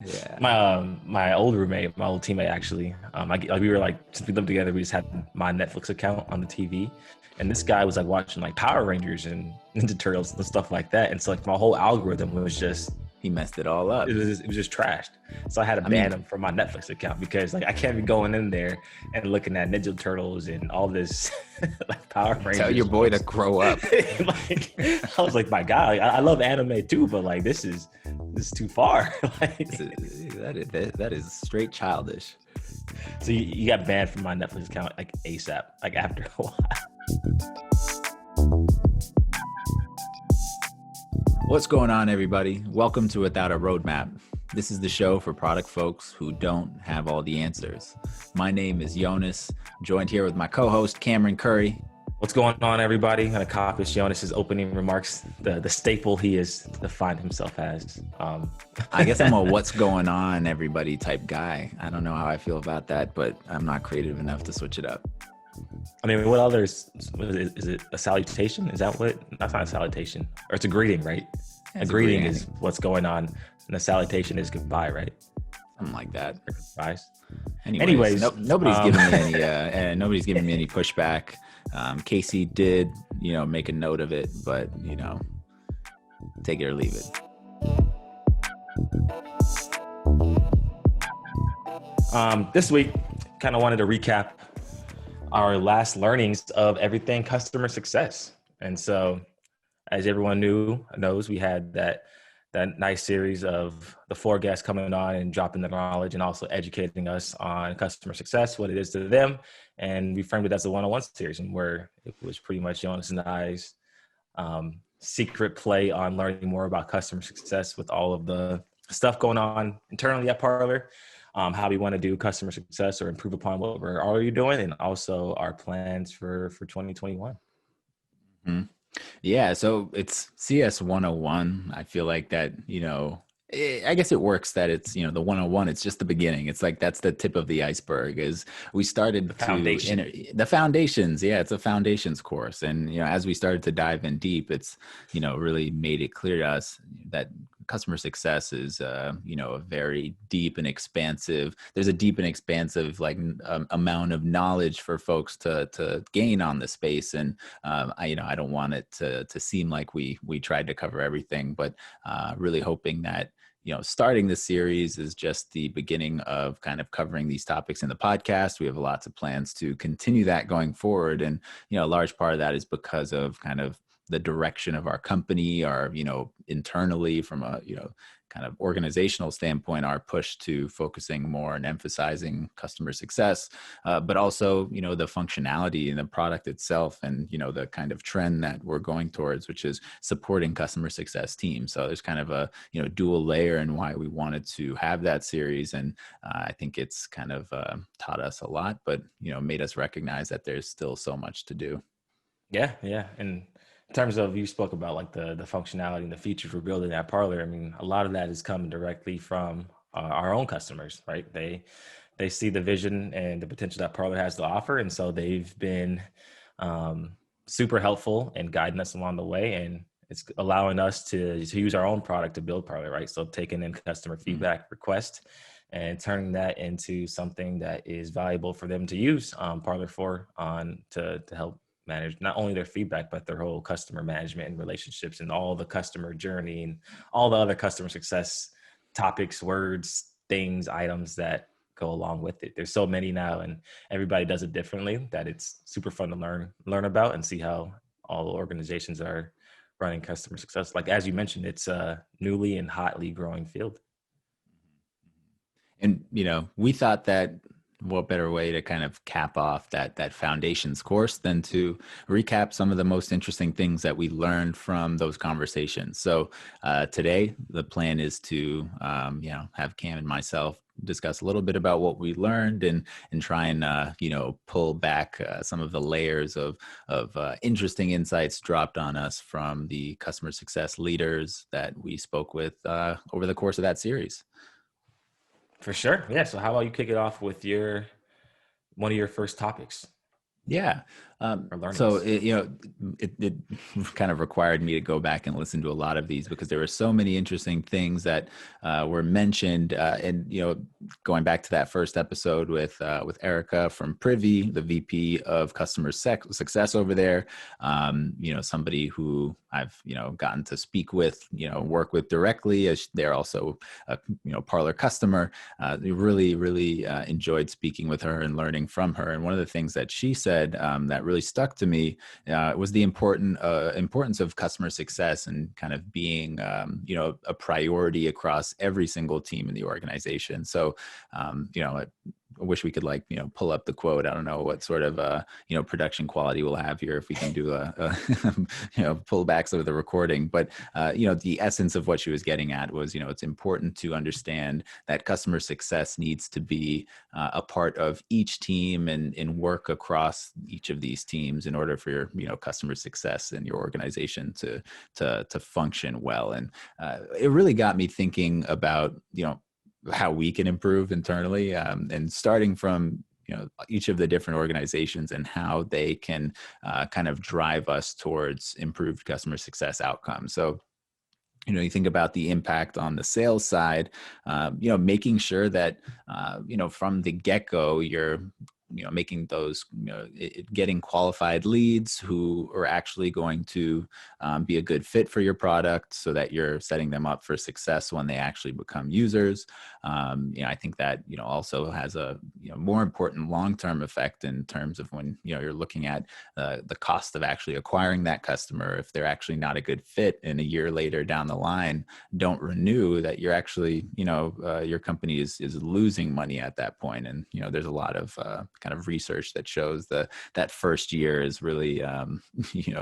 Yeah. My old roommate, my old teammate, actually, we were like, since we lived together, we just had my Netflix account on the TV, and this guy was like watching like Power Rangers and Ninja Turtles and stuff like that, and so like my whole algorithm was just He messed it all up. it was just trashed. So I had to I mean, ban him from my Netflix account because like I can't be going in there and looking at Ninja Turtles and all this like Power tell your Rangers. boy to grow up. Like, I was like, my God, like, I love anime too, but like this is too far. Like, That is straight childish. so you got banned from my Netflix account like ASAP, like after a while. What's going on, everybody? Welcome to Without a Roadmap. This is the show for product folks who don't have all the answers. My name is Yonas, joined here with my co-host Cameron Curry. What's going on, everybody? I'm gonna copy Jonas's opening remarks, the staple he has defined himself as. I guess I'm a what's going on, everybody type guy. I don't know how I feel about that, but I'm not creative enough to switch it up. I mean, what others? Is it a salutation? Is that what? That's not a salutation, or it's a greeting, right? Yeah, A greeting is what's going on, and a salutation is goodbye, right? Something like that. Or goodbyes. Anyways, nobody's giving me any pushback. Casey did, make a note of it, but take it or leave it. This week, kind of wanted to recap our last learnings of everything customer success. And so, as everyone knows, we had that nice series of the 4 guests coming on and dropping the knowledge and also educating us on customer success, what it is to them. And we framed it as a 101 series, and where it was pretty much Jonas and I's secret play on learning more about customer success with all of the stuff going on internally at Parlor. How we want to do customer success or improve upon what we're already doing, and also our plans for 2021. Mm-hmm. Yeah, so it's CS101. I feel like that, I guess it works that it's, the 101, it's just the beginning. It's like that's the tip of the iceberg. Is we started the foundations. Yeah, it's a foundations course. And, as we started to dive in deep, it's, really made it clear to us that customer success is, a very deep and expansive. There's a deep and expansive amount of knowledge for folks to gain on the space. And I don't want it to seem like we tried to cover everything, but really hoping that starting this series is just the beginning of kind of covering these topics in the podcast. We have lots of plans to continue that going forward, and a large part of that is because of kind of the direction of our company, our, internally from a, kind of organizational standpoint, our push to focusing more and emphasizing customer success, but also, the functionality in the product itself and, the kind of trend that we're going towards, which is supporting customer success teams. So there's kind of a, dual layer in why we wanted to have that series. And I think it's kind of taught us a lot, but, made us recognize that there's still so much to do. Yeah. And in terms of, you spoke about like the functionality and the features we're building at Parlor. I mean, a lot of that is coming directly from our own customers, right? They see the vision and the potential that Parlor has to offer, and so they've been super helpful in guiding us along the way, and it's allowing us to use our own product to build Parlor, right? So taking in customer feedback requests and turning that into something that is valuable for them to use Parlor for to help manage not only their feedback, but their whole customer management and relationships and all the customer journey and all the other customer success topics, words, things, items that go along with it. There's so many now, and everybody does it differently, that it's super fun to learn about and see how all organizations are running customer success. Like, as you mentioned, it's a newly and hotly growing field. And, we thought that what better way to kind of cap off that foundations course than to recap some of the most interesting things that we learned from those conversations. So today, the plan is to, have Cam and myself discuss a little bit about what we learned and try and, pull back some of the layers of interesting insights dropped on us from the customer success leaders that we spoke with over the course of that series. For sure. Yeah. So how about you kick it off with one of your first topics? Yeah. or So learnings? it kind of required me to go back and listen to a lot of these because there were so many interesting things that were mentioned. And going back to that first episode with Erica from Privy, the VP of Customer Success over there. Somebody who I've gotten to speak with, work with directly, as they're also a Parlor customer. Really, really enjoyed speaking with her and learning from her. And one of the things that she said that really stuck to me was the importance of customer success and kind of being, a priority across every single team in the organization. So, I wish we could pull up the quote. I don't know what sort of production quality we'll have here if we can do a pullbacks of the recording. But the essence of what she was getting at was it's important to understand that customer success needs to be a part of each team and work across each of these teams in order for your customer success and your organization to function well. And it really got me thinking about how we can improve internally, and starting from each of the different organizations and how they can kind of drive us towards improved customer success outcomes. So you think about the impact on the sales side, making sure that from the get-go you're making those getting qualified leads who are actually going to be a good fit for your product, so that you're setting them up for success when they actually become users. I think that also has a more important long-term effect in terms of when you're looking at the cost of actually acquiring that customer. If they're actually not a good fit and a year later down the line don't renew, that you're actually your company is losing money at that point. And there's a lot of kind of research that shows that first year is really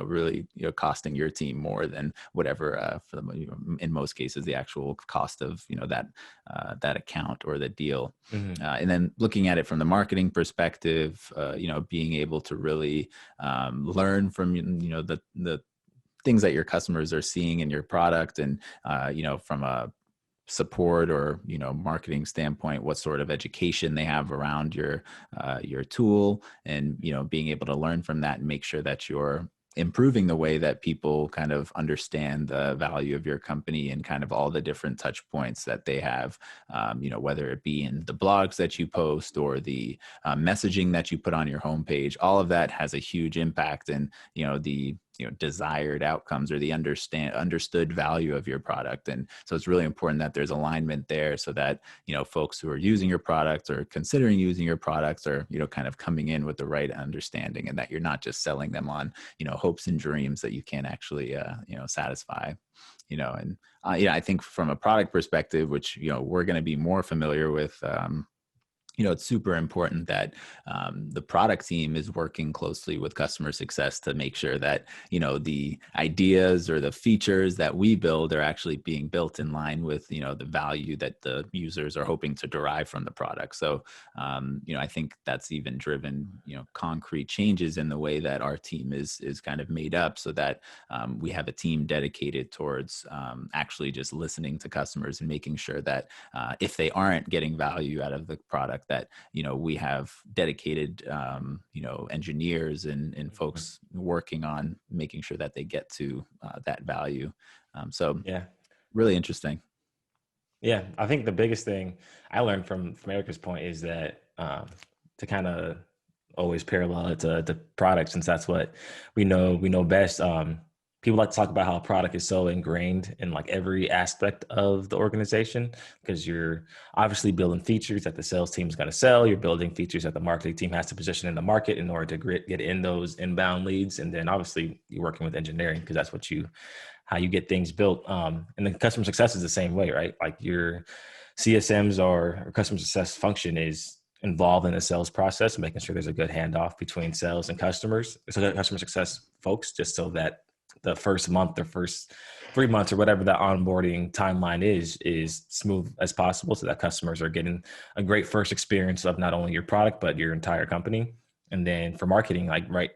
really costing your team more than whatever for in most cases the actual cost of that account or the deal. Mm-hmm. And then looking at it from the marketing perspective, being able to really learn from the things that your customers are seeing in your product, and from a support or marketing standpoint, what sort of education they have around your tool, and being able to learn from that and make sure that you're improving the way that people kind of understand the value of your company and kind of all the different touch points that they have, whether it be in the blogs that you post or the messaging that you put on your homepage. All of that has a huge impact, and the desired outcomes or the understood value of your product. And so it's really important that there's alignment there, so that folks who are using your product or considering using your products are kind of coming in with the right understanding, and that you're not just selling them on hopes and dreams that you can't actually satisfy. And I think from a product perspective, which we're going to be more familiar with, it's super important that the product team is working closely with customer success to make sure that, the ideas or the features that we build are actually being built in line with, the value that the users are hoping to derive from the product. So, I think that's even driven, concrete changes in the way that our team is kind of made up, so that we have a team dedicated towards actually just listening to customers and making sure that if they aren't getting value out of the product, that we have dedicated engineers and folks working on making sure that they get to that value. So Yeah. really interesting. Yeah, I think the biggest thing I learned from Erica's point is that to kind of always parallel it to product, since that's what we know best. People like to talk about how a product is so ingrained in like every aspect of the organization, because you're obviously building features that the sales team's got to sell. You're building features that the marketing team has to position in the market in order to get in those inbound leads, and then obviously you're working with engineering because that's how you get things built. And then customer success is the same way, right? Like your CSMs or customer success function is involved in the sales process, making sure there's a good handoff between sales and customers, so customer success folks, just so that the first month or first 3 months or whatever the onboarding timeline is smooth as possible, so that customers are getting a great first experience of not only your product but your entire company. And then for marketing, like right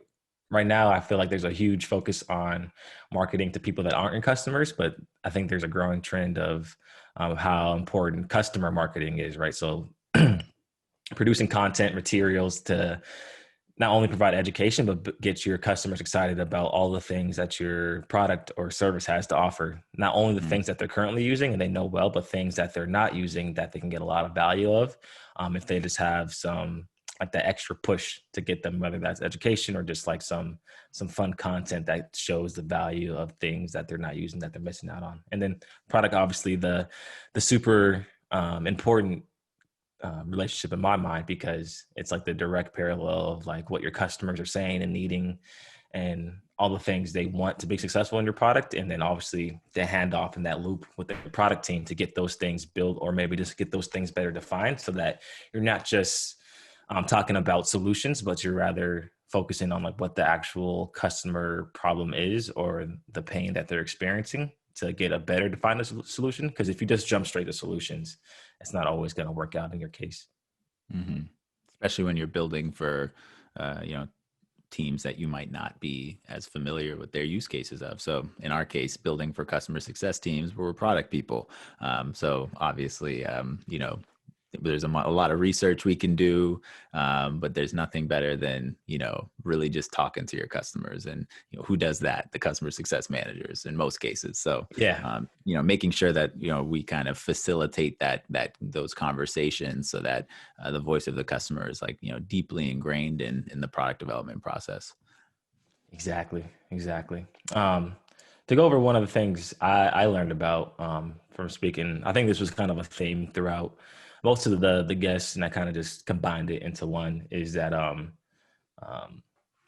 now, I feel like there's a huge focus on marketing to people that aren't your customers, but I think there's a growing trend of how important customer marketing is, right? So producing content materials to not only provide education, but get your customers excited about all the things that your product or service has to offer. Not only the Mm-hmm. things that they're currently using and they know well, but things that they're not using that they can get a lot of value of. If they just have some like that extra push to get them, whether that's education or just like some fun content that shows the value of things that they're not using that they're missing out on. And then product, obviously the super important relationship in my mind, because it's like the direct parallel of like what your customers are saying and needing and all the things they want to be successful in your product. And then obviously the handoff in that loop with the product team to get those things built, or maybe just get those things better defined so that you're not just talking about solutions, but you're rather focusing on like what the actual customer problem is or the pain that they're experiencing to get a better defined solution. Because if you just jump straight to solutions, it's not always going to work out in your case. Mm-hmm. Especially when you're building for, you know, teams that you might not be as familiar with their use cases of. So in our case, building for customer success teams, we're product people. So obviously, you know, there's a lot of research we can do, but there's nothing better than, you know, really just talking to your customers. And, you know, who does that? The customer success managers in most cases. So, Yeah, you know, making sure that, you know, we kind of facilitate those conversations so that the voice of the customer is like, you know, deeply ingrained in the product development process. exactly. To go over one of the things I learned about from speaking, I think this was kind of a theme throughout most of the guests, and I kind of just combined it into one, is that um,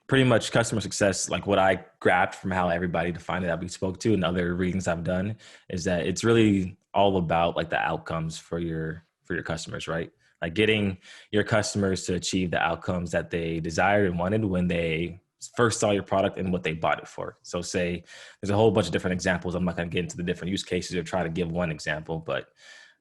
pretty much customer success, like what I grabbed from how everybody defined it that we spoke to and other readings I've done, is that it's really all about like the outcomes for your customers, right? Like getting your customers to achieve the outcomes that they desired and wanted when they first saw your product and what they bought it for. So say there's a whole bunch of different examples. I'm not going to get into the different use cases or try to give one example, but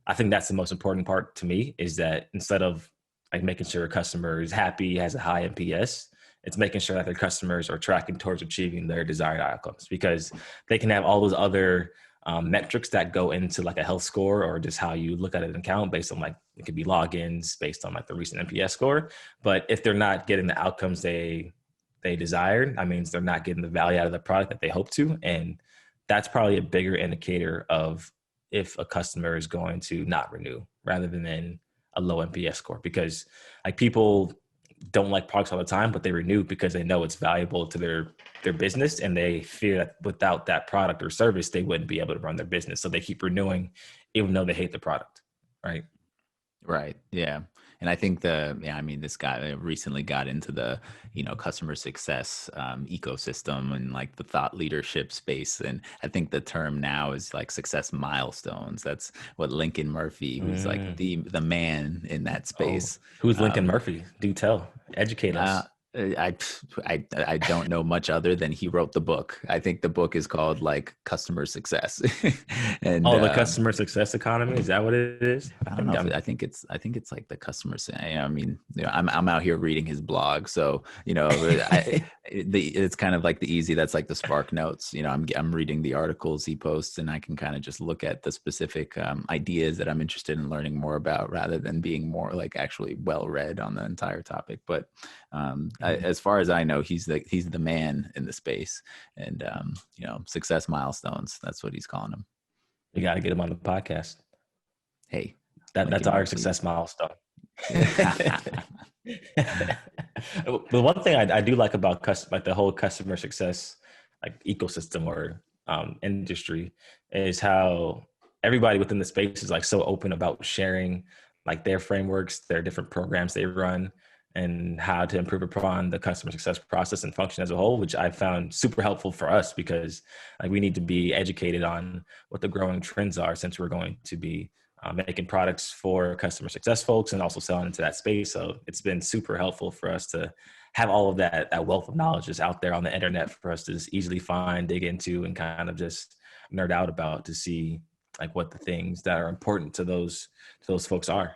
I think that's the most important part to me, is that instead of like making sure a customer is happy, has a high NPS, it's making sure that their customers are tracking towards achieving their desired outcomes, because they can have all those other metrics that go into like a health score or just how you look at an account based on like, it could be logins based on like the recent NPS score. But if they're not getting the outcomes they desired, that means they're not getting the value out of the product that they hope to. And that's probably a bigger indicator of if a customer is going to not renew rather than a low NPS score, because like people don't like products all the time, but they renew because they know it's valuable to their business, and they fear that without that product or service, they wouldn't be able to run their business. So they keep renewing, even though they hate the product, right? Right. Yeah. And I think I mean, this guy recently got into the, you know, customer success ecosystem and like the thought leadership space. And I think the term now is like success milestones. That's what Lincoln Murphy, who's like Mm. the man in that Oh, space. who's Lincoln Um, Murphy? Do tell, educate uh, us. I don't know much other than he wrote the book. I think the book is called like Customer Success, and Oh, the customer success economy. Is that what it is? I I don't know think if I'm. I think it's like the customer say. I mean, you know, I'm out here reading his blog, so you know, it's kind of like the easy. That's like the Spark Notes. You know, I'm reading the articles he posts, and I can kind of just look at the specific ideas that I'm interested in learning more about, rather than being more like actually well read on the entire topic. But as far as I know, he's the man in the space, and you know, success milestones. That's what he's calling them. We got to get him on the podcast. Hey, That's Lincoln our Murphy. success milestone. The one thing I do like about like the whole customer success like ecosystem or industry is how everybody within the space is like so open about sharing like their frameworks, their different programs they run, and how to improve upon the customer success process and function as a whole, which I found super helpful for us, because like we need to be educated on what the growing trends are, since we're going to be making products for customer success folks and also selling into that space. So it's been super helpful for us to have all of that wealth of knowledge just out there on the internet for us to just easily find, dig into, and kind of just nerd out about to see like what the things that are important to those folks are.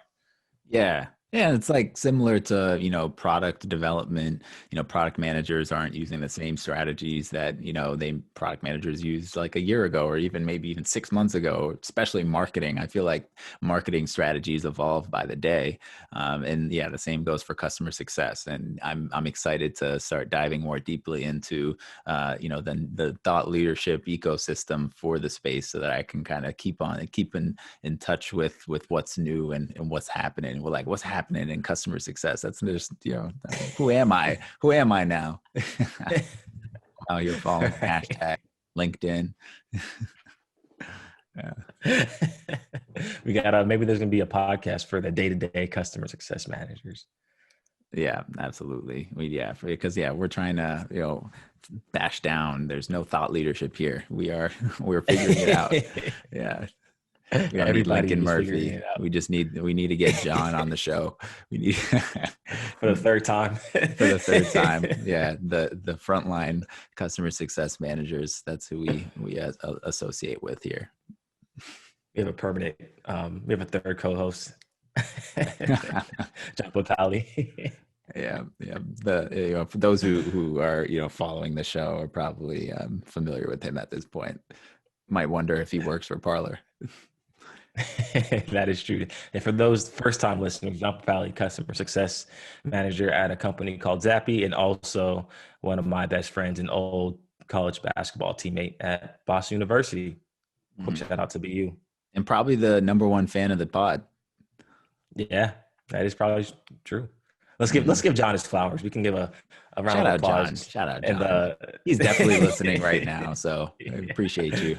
Yeah. Yeah, it's like similar to, product development. Product managers aren't using the same strategies that, they product managers used like a year ago or even maybe even 6 months ago, especially marketing. I feel like marketing strategies evolve by the day. And yeah, the same goes for customer success. And I'm excited to start diving more deeply into, the thought leadership ecosystem for the space so that I can kind of keep in touch with what's new and what's happening. We're like, what's happening in customer success? That's just, who am I? Who am I now? Oh, you're following hashtag LinkedIn. Yeah. We got maybe there's gonna be a podcast for the day-to-day customer success managers. Yeah, absolutely. Because we're trying to, bash down. There's no thought leadership here. We're figuring it out. Yeah. We don't need Everybody Lincoln is figuring Murphy. it out We need to get John on the show. We need for the third time. for the third time. Yeah, the frontline customer success managers. That's who we associate with here. We have a permanent. We have a third co-host, John Potali. Yeah, yeah. For those who are following the show are probably familiar with him at this point. Might wonder if he works for Parlor. That is true. And for those first-time listeners, John Potali, customer success manager at a company called Zappy, and also one of my best friends, an old college basketball teammate at Boston University. Quick Mhm. shout out to BU. And probably the number one fan of the pod. Yeah, that is probably true. Let's Mhm. give John his flowers. We can give a round Shout of out John. applause. Shout out And John. He's definitely listening right now, so I appreciate you.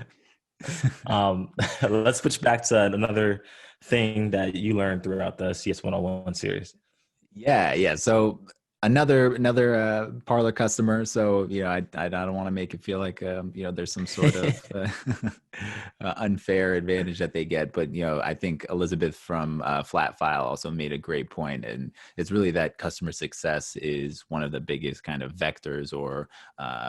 let's switch back to another thing that you learned throughout the CS101 series. Yeah, yeah. So another Parlor customer. So I don't want to make it feel like there's some sort of unfair advantage that they get, but I think Elizabeth from Flat File also made a great point, and it's really that customer success is one of the biggest kind of vectors or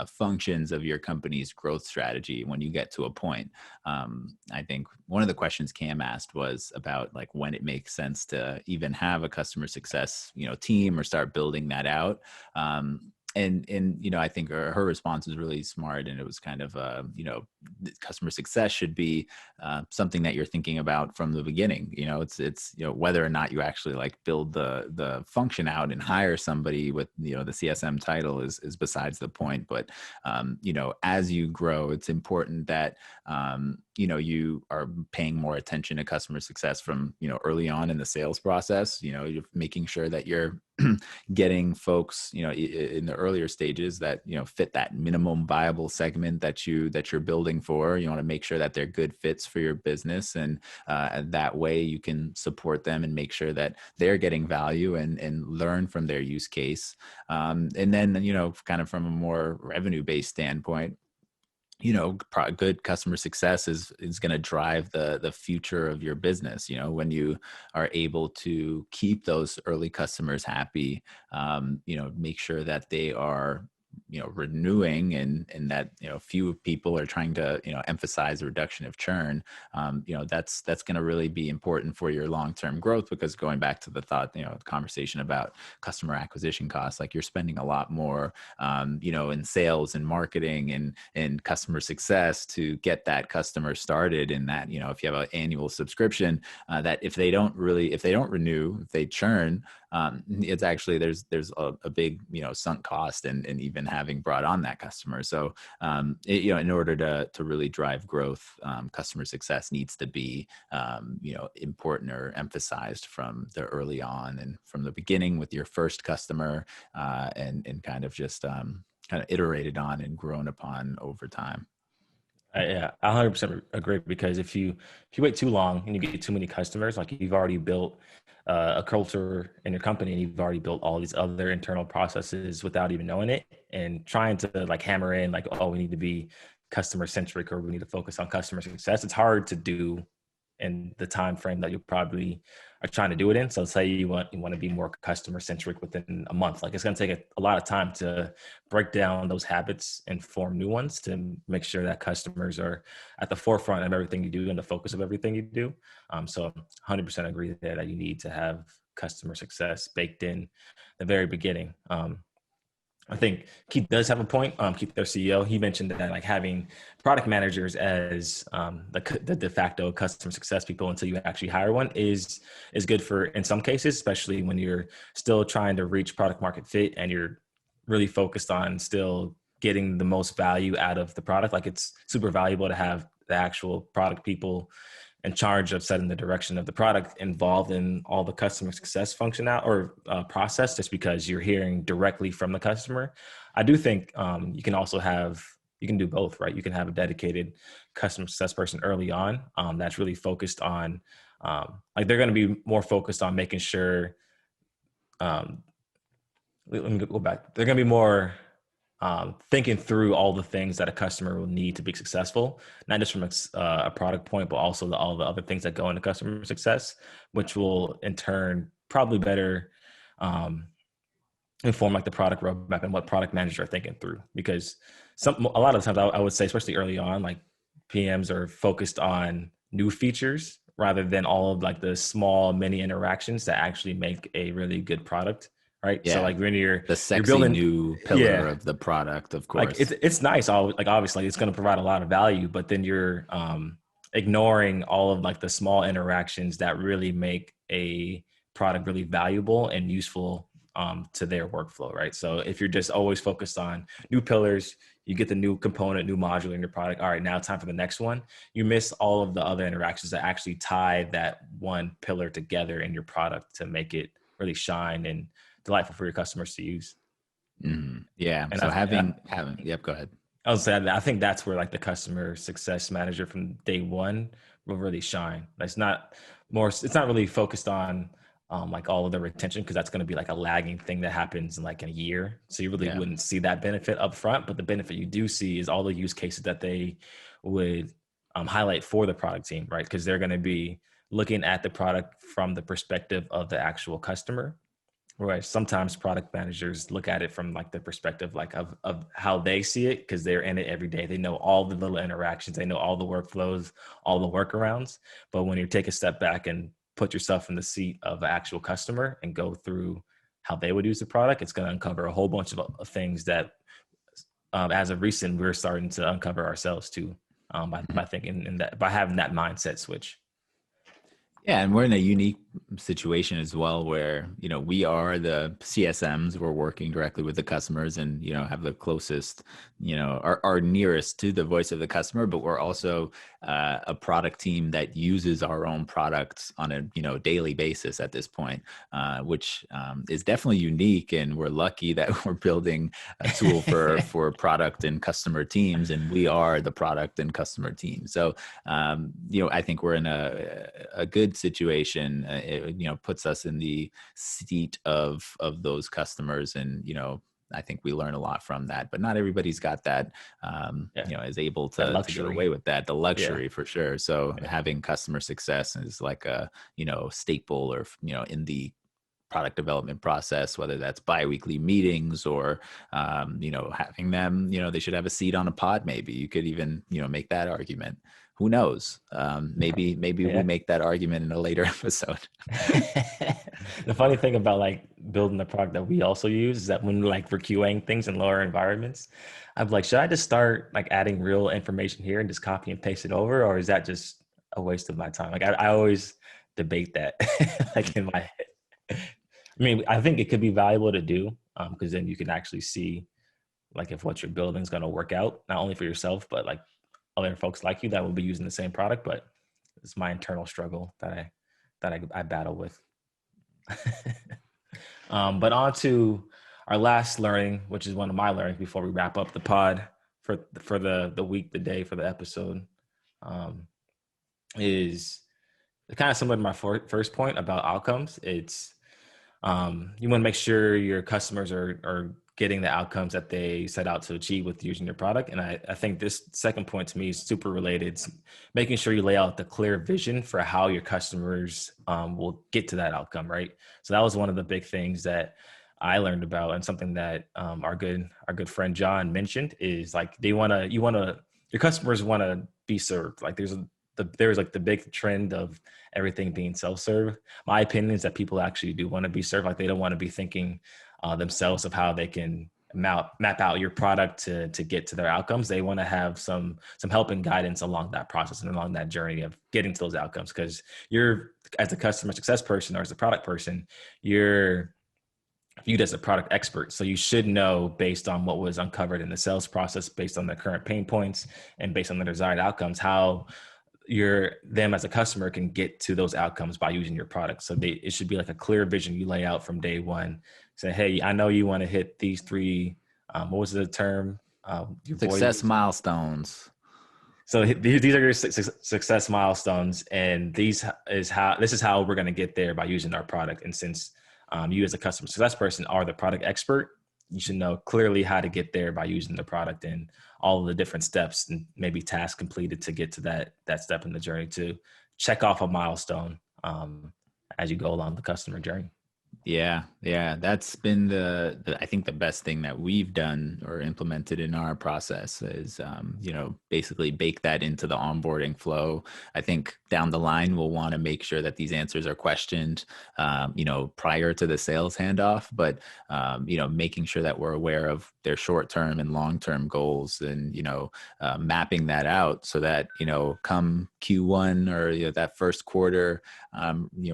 functions of your company's growth strategy when you get to a point. I think one of the questions Cam asked was about like when it makes sense to even have a customer success, team or start building that out. And I think her response was really smart, and it was kind of customer success should be something that you're thinking about from the beginning. It's whether or not you actually like build the function out and hire somebody with the CSM title is besides the point. But as you grow, it's important that you are paying more attention to customer success from early on in the sales process. You're making sure that you're getting folks in the earlier stages that fit that minimum viable segment that you're building for. You want to make sure that they're good fits for your business, and that way you can support them and make sure that they're getting value and learn from their use case. And then kind of from a more revenue based standpoint, good customer success is going to drive the future of your business. When you are able to keep those early customers happy, make sure that they are renewing, and that few people are trying to emphasize reduction of churn. That's going to really be important for your long-term growth, because going back to the conversation about customer acquisition costs, like you're spending a lot more in sales and marketing and customer success to get that customer started. And that if you have an annual subscription, that if they don't renew, if they churn, it's actually there's a big sunk cost and even having brought on that customer. So in order to really drive growth, customer success needs to be important or emphasized from the early on and from the beginning with your first customer, and kind of just kind of iterated on and grown upon over time. Yeah, I 100% agree, because if you wait too long and you get too many customers, like you've already built a culture in your company, and you've already built all these other internal processes without even knowing it, and trying to like hammer in like, oh, we need to be customer centric, or we need to focus on customer success. It's hard to do in the time frame that you probably are trying to do it in. So say you want to be more customer centric within a month. Like it's going to take a lot of time to break down those habits and form new ones to make sure that customers are at the forefront of everything you do and the focus of everything you do. So 100% agree there that you need to have customer success baked in the very beginning. I think Keith does have a point. Keith, their CEO, he mentioned that like having product managers as the de facto customer success people until you actually hire one is good for in some cases, especially when you're still trying to reach product market fit and you're really focused on still getting the most value out of the product. Like it's super valuable to have the actual product people in charge of setting the direction of the product involved in all the customer success function out or process, just because you're hearing directly from the customer. I do think you can also you can do both, right? You can have a dedicated customer success person early on that's really focused on like they're going to be more focused on making sure let me go back. They're going to be more thinking through all the things that a customer will need to be successful, not just from a product point, but also all the other things that go into customer success, which will in turn probably better inform like the product roadmap and what product managers are thinking through. Because a lot of the times I would say, especially early on, like PMs are focused on new features rather than all of like the small mini interactions that actually make a really good product. Right. So Yeah. like when The you're sexy building, new pillar yeah, of the product, of like course. it's nice. Like obviously it's going to provide a lot of value, but then you're ignoring all of like the small interactions that really make a product really valuable and useful to their workflow, right? So if you're just always focused on new pillars, you get the new component, new module in your product. All right, now time for the next one. You miss all of the other interactions that actually tie that one pillar together in your product to make it really shine and delightful for your customers to use. Yeah. And So I, having, yep, go ahead. I would say I think that's where like the customer success manager from day one will really shine. It's not really focused on like all of the retention because that's going to be like a lagging thing that happens in like a year. So you really Yeah. wouldn't see that benefit up front, but the benefit you do see is all the use cases that they would highlight for the product team, right? Because they're going to be looking at the product from the perspective of the actual customer. Right. Sometimes product managers look at it from like the perspective like of how they see it because they're in it every day. They know all the little interactions, they know all the workflows, all the workarounds. But when you take a step back and put yourself in the seat of an actual customer and go through how they would use the product, it's going to uncover a whole bunch of things that as of recent we're starting to uncover ourselves too by thinking in that by having that mindset switch. Yeah, and we're in a unique situation as well where, we are the CSMs, we're working directly with the customers and, have the closest, are nearest to the voice of the customer, but we're also a product team that uses our own products on a, daily basis at this point, which is definitely unique. And we're lucky that we're building a tool for product and customer teams, and we are the product and customer team. So, I think we're in a good situation. It, puts us in the seat of those customers, and I think we learn a lot from that. But not everybody's got that, Yeah. is able That to get luxury. away with that, the Yeah. luxury for sure. So Yeah. having customer success is like a staple, or in the product development process, whether that's biweekly meetings or having them, they should have a seat on a pod. Maybe you could even make that argument. Who knows? Maybe we Yeah. make that argument in a later episode. The funny thing about like building the product that we also use is that when like we're QAing things in lower environments, I'm like, should I just start like adding real information here and just copy and paste it over, or is that just a waste of my time? Like I always debate that like in my head. I mean, I think it could be valuable to do because then you can actually see like if what you're building is going to work out, not only for yourself, but like other folks like you that will be using the same product. But it's my internal struggle that I battle with. But on to our last learning, which is one of my learnings before we wrap up the pod for the week, the day, for the episode, um, is kind of similar to my first point about outcomes. It's you want to make sure your customers are getting the outcomes that they set out to achieve with using your product. And I think this second point to me is super related. It's making sure you lay out the clear vision for how your customers will get to that outcome, right? So that was one of the big things that I learned about, and something that our good friend John mentioned is like your customers want to be served. Like there was like the big trend of everything being self-serve. My opinion is that people actually do want to be served. Like they don't want to be thinking themselves of how they can map out your product to get to their outcomes. They want to have some help and guidance along that process and along that journey of getting to those outcomes. Because you're, as a customer success person or as a product person, you're viewed as a product expert. So you should know, based on what was uncovered in the sales process, based on the current pain points and based on the desired outcomes, how them as a customer can get to those outcomes by using your product. So it should be like a clear vision you lay out from day one. Say, hey, I know you want to hit these three, what was the term? Your boy Success used? milestones. So these are your success milestones, and this is how we're going to get there by using our product. And since you as a customer success person are the product expert, you should know clearly how to get there by using the product and all of the different steps and maybe tasks completed to get to that step in the journey to check off a milestone as you go along the customer journey. Yeah, that's been I think the best thing that we've done or implemented in our process is, basically bake that into the onboarding flow. I think down the line, we'll want to make sure that these answers are questioned, prior to the sales handoff, but, making sure that we're aware of their short-term and long-term goals and, mapping that out so that, come Q1 or that first quarter,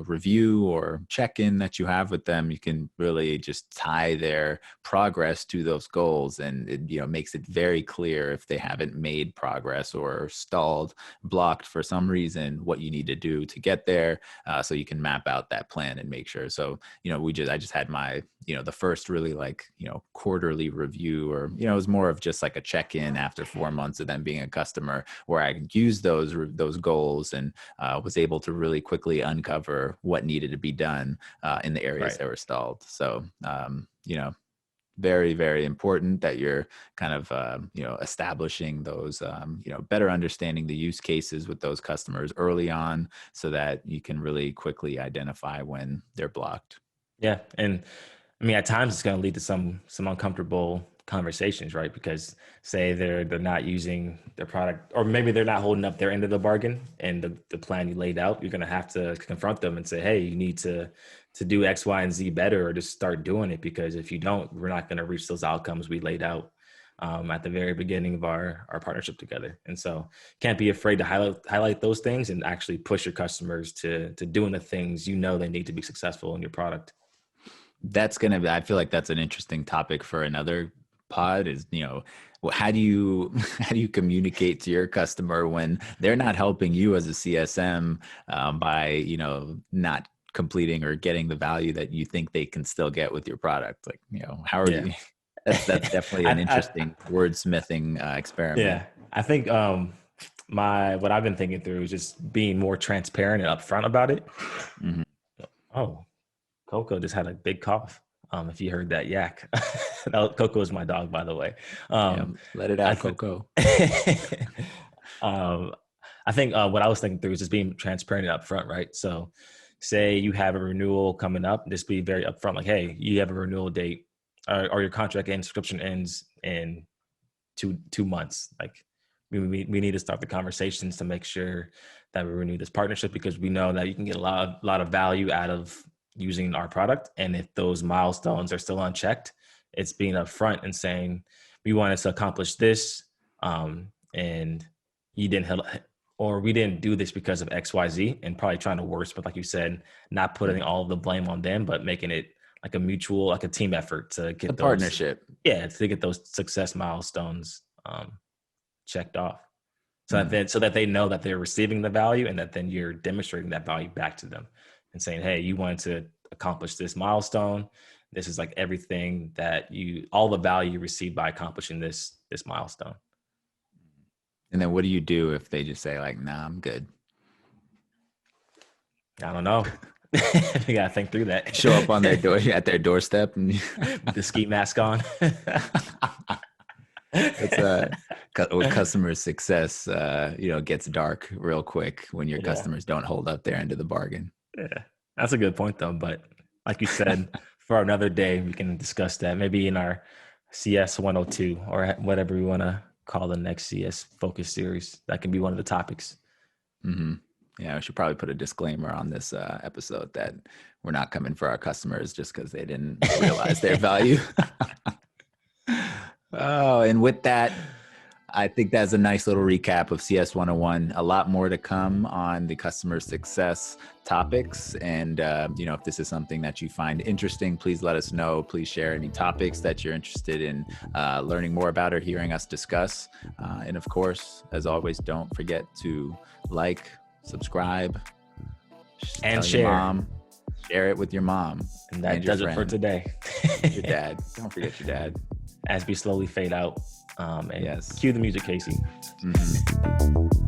review or check-in that you have with them, you can really just tie their progress to those goals, and it makes it very clear if they haven't made progress or stalled, blocked for some reason, what you need to do to get there, so you can map out that plan and make sure. So I just had my the first really quarterly review, or it was more of just like a check-in after 4 months of them being a customer, where I used those goals and was able to really quickly uncover what needed to be done in the areas that were stalled. So very, very important that you're kind of establishing those better understanding the use cases with those customers early on, so that you can really quickly identify when they're blocked. Yeah, and I mean, at times it's going to lead to some uncomfortable conversations, right? Because say they're not using their product, or maybe they're not holding up their end of the bargain and the plan you laid out. You're going to have to confront them and say, hey, you need to do X, Y, and Z better, or just start doing it. Because if you don't, we're not going to reach those outcomes we laid out at the very beginning of our partnership together. And so can't be afraid to highlight those things and actually push your customers to doing the things they need to be successful in your product. I feel like that's an interesting topic for another pod, is, how do you communicate to your customer when they're not helping you as a CSM by, not completing or getting the value that you think they can still get with your product? Like, how are you? That's definitely an interesting wordsmithing experiment. Yeah, I think what I've been thinking through is just being more transparent and upfront about it. Mm-hmm. Oh, Coco just had a big cough. If you heard that yak, Coco is my dog, by the way. Let it out, Coco. I think what I was thinking through is just being transparent and upfront, right? So say you have a renewal coming up, just be very upfront, like, hey, you have a renewal date, or your contract and subscription ends in two months. Like we need to start the conversations to make sure that we renew this partnership, because we know that you can get a lot of value out of using our product. And if those milestones are still unchecked, it's being upfront and saying, we wanted to accomplish this, and you didn't help, or we didn't do this because of XYZ, and probably trying to worse, but like you said, not putting all of the blame on them, but making it like a mutual, like a team effort to get those partnership. Yeah, to get those success milestones checked off. So that they know that they're receiving the value, and that then you're demonstrating that value back to them and saying, hey, you wanted to accomplish this milestone. This is like everything all the value you received by accomplishing this milestone. And then what do you do if they just say like, nah, I'm good? I don't know. You gotta think through that. Show up on their door at their doorstep and with the ski mask on. It's with customer success, gets dark real quick when your customers don't hold up their end of the bargain. Yeah, that's a good point though. But like you said, for another day, we can discuss that maybe in our CS102 or whatever we want to call the next CS focus series. That can be one of the topics. Hmm. Yeah, we should probably put a disclaimer on this episode that we're not coming for our customers just because they didn't realize their value. Oh, and with that, I think that's a nice little recap of CS 101. A lot more to come on the customer success topics. And, if this is something that you find interesting, please let us know. Please share any topics that you're interested in learning more about or hearing us discuss. And of course, as always, don't forget to like, subscribe, And tell your share. mom, share it with your mom. And that does it for today. Your dad. Don't forget your dad. As we slowly fade out. And yes. cue the music, Casey. Mm-hmm.